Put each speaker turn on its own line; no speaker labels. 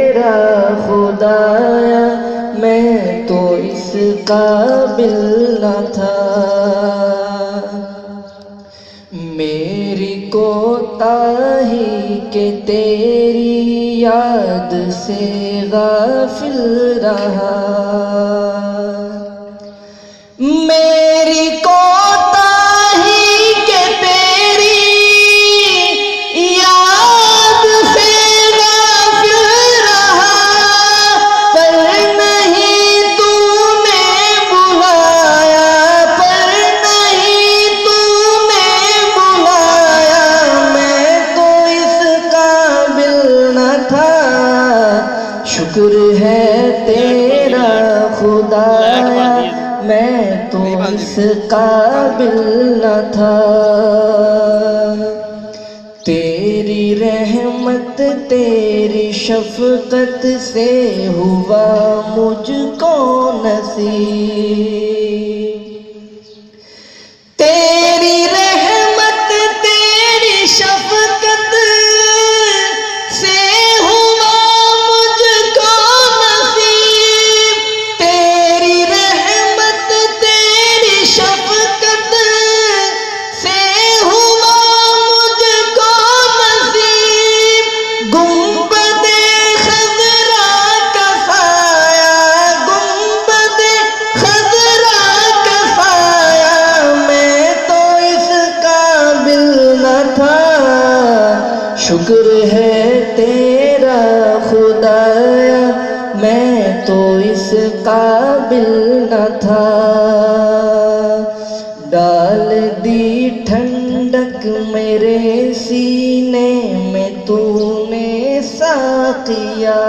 तेरा खुदाया, मैं तो इस काबिल न था। मेरी कोताही के तेरी याद से गाफिल रहा। मेरी कोताही के तेरी याद से गाफिल रहा, पर नहीं तूने बुलाया, पर नहीं तूने बुलाया, मैं तो इस काबिल न था। शुक्र है तेरा खुदाया, मैं तो इस काबिल न था। तेरी रहमत तेरी शफकत से हुआ मुझको नसीब। तेरी रहमत तेरी शफकत से हुआ मुझको नसीब। तेरी रहमत तेरी शफकत से हुआ मुझको नसीब। गुंबदे खज़रा का साया, गुंबदे खज़रा का साया, मैं तो इस काबिल न था। शुक्र है तेरा खुदाया, मैं तो इस काबिल न था। डाल दी ठंडक मेरे सीने में तूने साकिया।